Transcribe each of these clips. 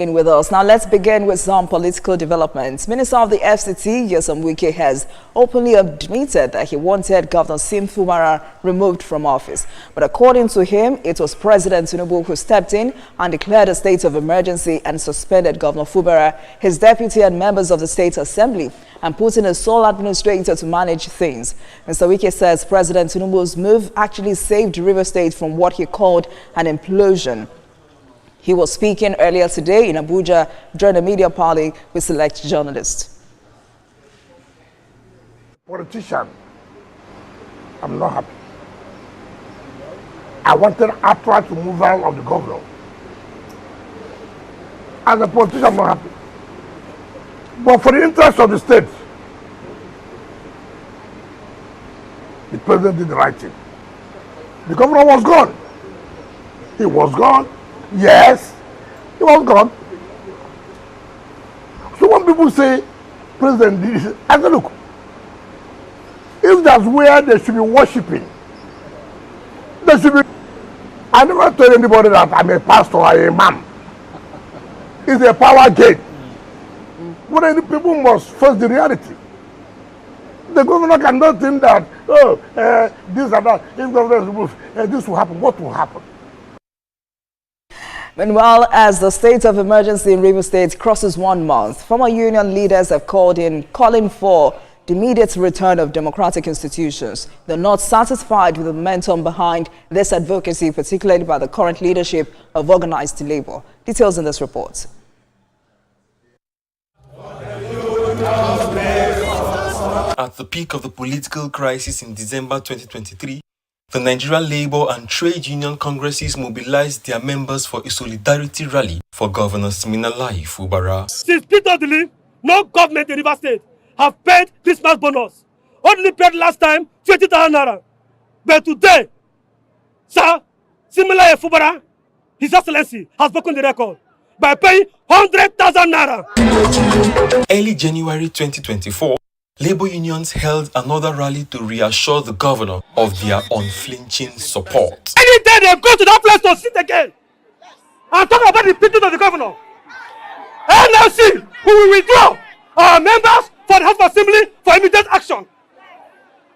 With us. Now let's begin with some political developments. Minister of the FCT, Nyesom Wike, has openly admitted that he wanted Governor Sim Fubara removed from office. But according to him, it was President Tinubu who stepped in and declared a state of emergency and suspended Governor Fubara, his deputy and members of the State Assembly, and put in a sole administrator to manage things. Mr. Wike says President Tinubu's move actually saved Rivers State from what he called an implosion. He was speaking earlier today in Abuja during a media party with select journalists. Politician, I'm not happy. I wanted outright removal of the governor. As a politician, I'm not happy. But for the interest of the state, the president did the right thing. The governor was gone. He was gone. Yes, he was gone. So when people say President did this, I say, look, if that's where they should be worshipping, they should be. I never tell anybody that I'm a pastor or a imam. It's a power gate. But then the people must face the reality. The governor cannot think that, this and that, if governor is removed, this will happen. What will happen? Meanwhile, as the state of emergency in Rivers State crosses 1 month, former union leaders have calling for the immediate return of democratic institutions. They're not satisfied with the momentum behind this advocacy, particularly by the current leadership of organized labor. Details in this report. At the peak of the political crisis in December 2023, the Nigerian Labour and Trade Union Congresses mobilized their members for a solidarity rally for Governor Siminalayi Fubara. Since Peter, no government in Rivers State have paid Christmas bonus. Only paid last time 20,000 naira. But today, sir, Siminalayi Fubara, His Excellency, has broken the record by paying 100,000 naira. Early January 2024, Labour unions held another rally to reassure the governor of their unflinching support. Any day they go to that place to sit again and talk about the people of the governor. NLC, we will withdraw our members for the House of Assembly for immediate action.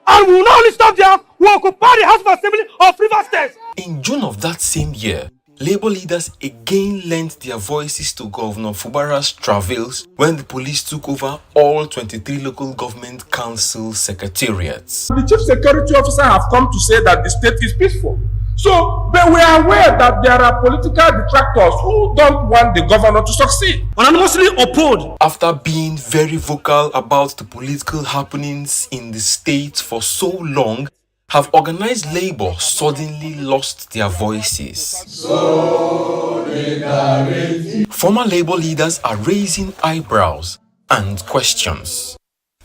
And we will not only stop there, we will occupy the House of Assembly of Rivers State. In June of that same year, Labour leaders again lent their voices to Governor Fubara's travails when the police took over all 23 local government council secretariats. The chief security officer have come to say that the state is peaceful. So, but we are aware that there are political detractors who don't want the governor to succeed. Unanimously opposed. After being very vocal about the political happenings in the state for so long, have organized labor suddenly lost their voices. Solidarity. Former labor leaders are raising eyebrows and questions.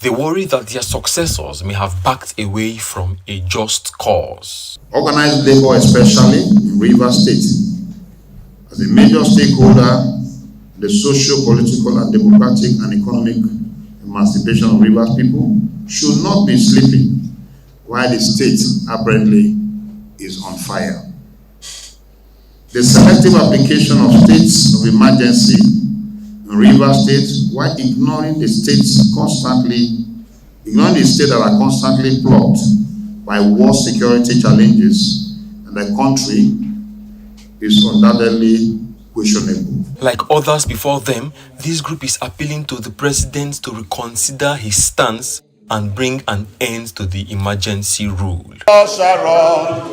They worry that their successors may have backed away from a just cause. Organized labor, especially in Rivers State, as a major stakeholder in the social, political, and democratic and economic emancipation of Rivers people, should not be sleeping while the state apparently is on fire. The selective application of states of emergency in Rivers State, while ignoring the states that are constantly plagued by war security challenges, and the country is undoubtedly questionable. Like others before them, this group is appealing to the president to reconsider his stance and bring an end to the emergency rule.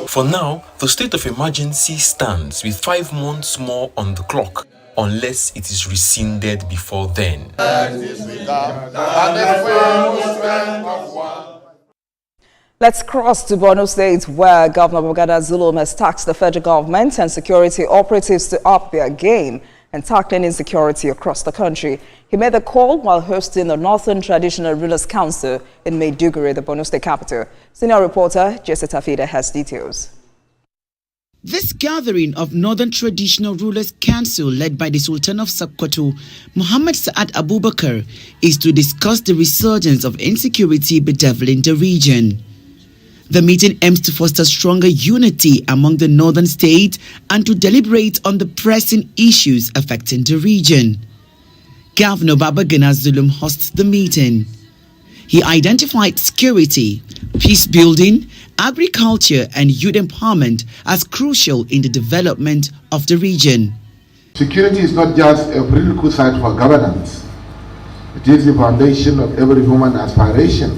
For now, the state of emergency stands with 5 months more on the clock, unless it is rescinded before then. Let's cross to Borno State, where Governor Babagana Zulum has tasked the federal government and security operatives to up their game and tackling insecurity across the country. He made the call while hosting the Northern Traditional Rulers Council in Maiduguri, the Borno State capital. Senior reporter Jesse Tafida has details. This gathering of Northern Traditional Rulers Council, led by the Sultan of Sokoto, Muhammad Saad Abubakar, is to discuss the resurgence of insecurity bedeviling the region. The meeting aims to foster stronger unity among the northern states and to deliberate on the pressing issues affecting the region. Governor Babagana Zulum hosts the meeting. He identified security, peace building, agriculture and youth empowerment as crucial in the development of the region. Security is not just a prerequisite for governance. It is the foundation of every human aspiration.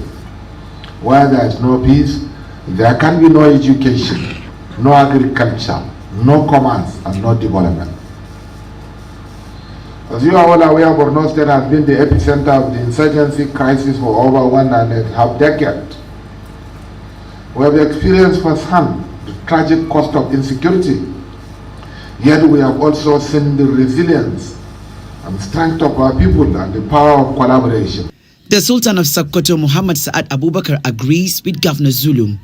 Where there is no peace, there can be no education, no agriculture, no commerce, and no development. As you are all aware, Borno State has been the epicenter of the insurgency crisis for over 1.5 decades. We have experienced firsthand the tragic cost of insecurity. Yet we have also seen the resilience and strength of our people and the power of collaboration. The Sultan of Sokoto, Muhammad Sa'ad Abubakar, agrees with Governor Zulum.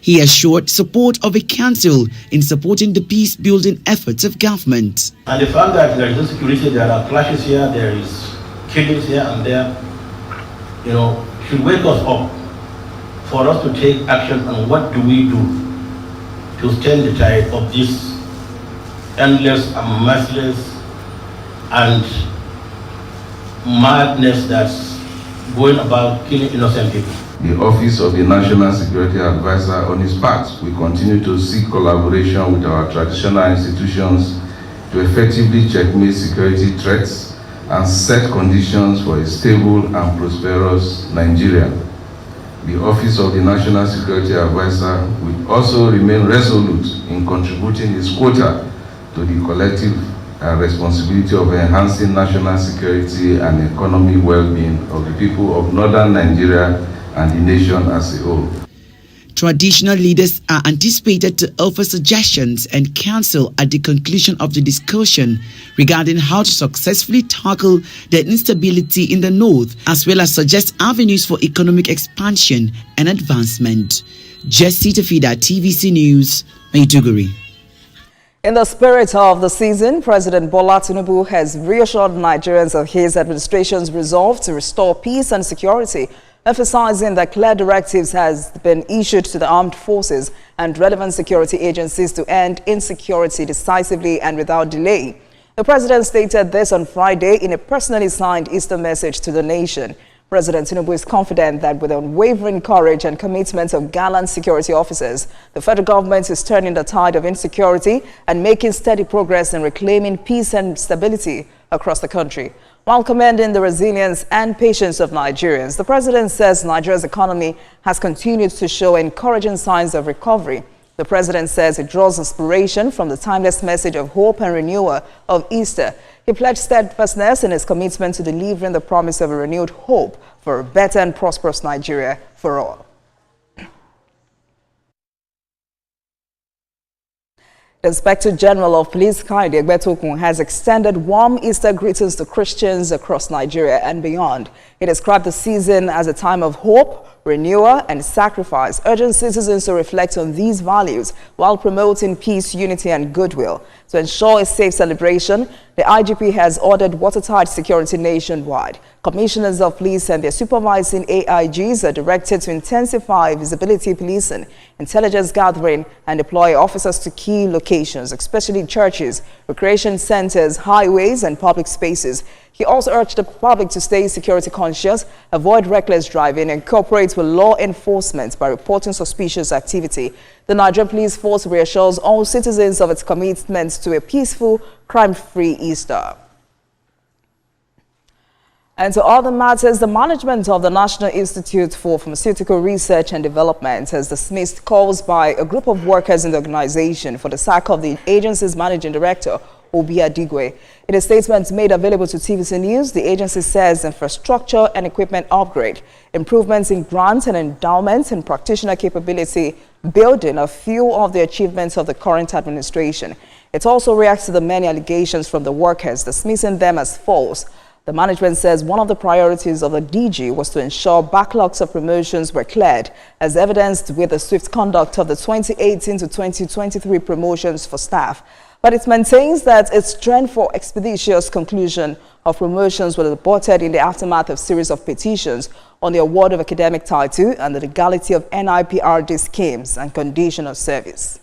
He assured support of a council in supporting the peace-building efforts of government. And the fact that there is insecurity, there are clashes here, there is killings here and there, should wake us up for us to take action on what do we do to stem the tide of this endless and merciless and madness that's going about killing innocent people. The Office of the National Security Advisor, on its part, we continue to seek collaboration with our traditional institutions to effectively checkmate security threats and set conditions for a stable and prosperous Nigeria. The Office of the National Security Advisor will also remain resolute in contributing its quota to the collective responsibility of enhancing national security and economic well-being of the people of northern Nigeria and the nation as a whole. Traditional leaders are anticipated to offer suggestions and counsel at the conclusion of the discussion regarding how to successfully tackle the instability in the north, as well as suggest avenues for economic expansion and advancement. Jesse Tafida, TVC News, Maiduguri. In the spirit of the season, President Bola Tinubu has reassured Nigerians of his administration's resolve to restore peace and security, emphasizing that clear directives has been issued to the armed forces and relevant security agencies to end insecurity decisively and without delay. The president stated this on Friday in a personally signed Easter message to the nation. President Tinubu is confident that with the unwavering courage and commitment of gallant security officers, the federal government is turning the tide of insecurity and making steady progress in reclaiming peace and stability across the country. While commending the resilience and patience of Nigerians, the president says Nigeria's economy has continued to show encouraging signs of recovery. The president says he draws inspiration from the timeless message of hope and renewal of Easter. He pledged steadfastness in his commitment to delivering the promise of a renewed hope for a better and prosperous Nigeria for all. The Inspector General of Police, Kayode Egbetokun, has extended warm Easter greetings to Christians across Nigeria and beyond. He described the season as a time of hope, renewal and sacrifice, urging citizens to reflect on these values while promoting peace, unity and goodwill. To ensure a safe celebration, the IGP has ordered watertight security nationwide. Commissioners of police and their supervising AIGs are directed to intensify visibility policing, intelligence gathering and deploy officers to key locations, especially churches, recreation centers, highways and public spaces. He also urged the public to stay security conscious, avoid reckless driving, and cooperate with law enforcement by reporting suspicious activity. The Nigerian Police Force reassures all citizens of its commitment to a peaceful, crime-free Easter. And to other matters, the management of the National Institute for Pharmaceutical Research and Development has dismissed calls by a group of workers in the organization for the sack of the agency's managing director, Obi Adigwe. In a statement made available to TVC News, the agency says infrastructure and equipment upgrade, improvements in grants and endowments and practitioner capability building are few of the achievements of the current administration. It also reacts to the many allegations from the workers, dismissing them as false. The management says one of the priorities of the DG was to ensure backlogs of promotions were cleared, as evidenced with the swift conduct of the 2018 to 2023 promotions for staff. But it maintains that its trend for expeditious conclusion of promotions was aborted in the aftermath of a series of petitions on the award of academic title and the legality of NIPRD schemes and condition of service.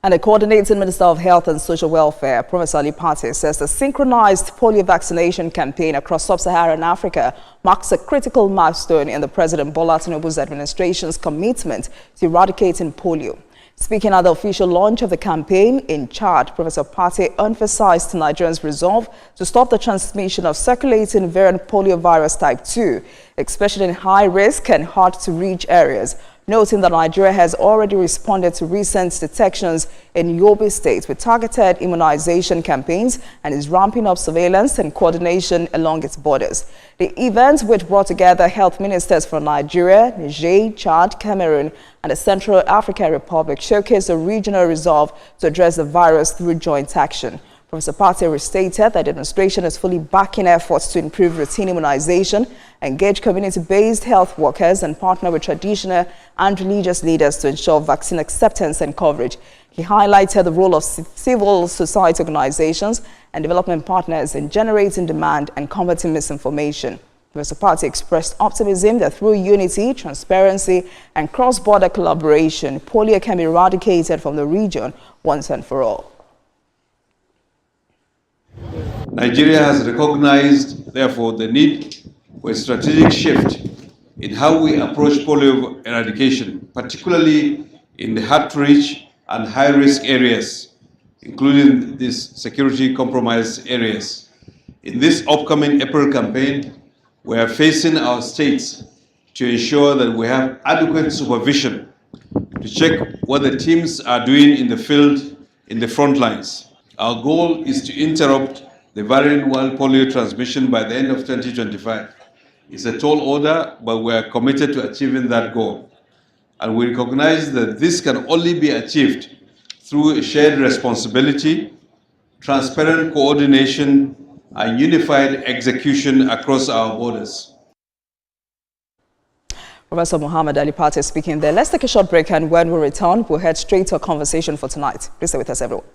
And the coordinating Minister of Health and Social Welfare, Professor Ali Pate, says the synchronized polio vaccination campaign across sub-Saharan Africa marks a critical milestone in the President Bola Tinubu's administration's commitment to eradicating polio. Speaking at the official launch of the campaign in Chad, Professor Pate emphasized Nigerians' resolve to stop the transmission of circulating variant poliovirus type 2, especially in high-risk and hard-to-reach areas, noting that Nigeria has already responded to recent detections in Yobe State with targeted immunization campaigns and is ramping up surveillance and coordination along its borders. The event, which brought together health ministers from Nigeria, Niger, Chad, Cameroon, and the Central African Republic, showcased a regional resolve to address the virus through joint action. Professor Pate restated that the administration is fully backing efforts to improve routine immunization, engage community-based health workers, and partner with traditional and religious leaders to ensure vaccine acceptance and coverage. He highlighted the role of civil society organizations and development partners in generating demand and combating misinformation. Professor Pate expressed optimism that through unity, transparency, and cross-border collaboration, polio can be eradicated from the region once and for all. Nigeria has recognized, therefore, the need for a strategic shift in how we approach polio eradication, particularly in the hard-to-reach and high-risk areas, including these security-compromised areas. In this upcoming April campaign, we are facing our states to ensure that we have adequate supervision to check what the teams are doing in the field, in the front lines. Our goal is to interrupt the variant-1 polio transmission by the end of 2025. It's a tall order, but we are committed to achieving that goal. And we recognize that this can only be achieved through a shared responsibility, transparent coordination, and unified execution across our borders. Professor Muhammad Ali Pate speaking there. Let's take a short break, and when we return, we'll head straight to a conversation for tonight. Please stay with us, everyone.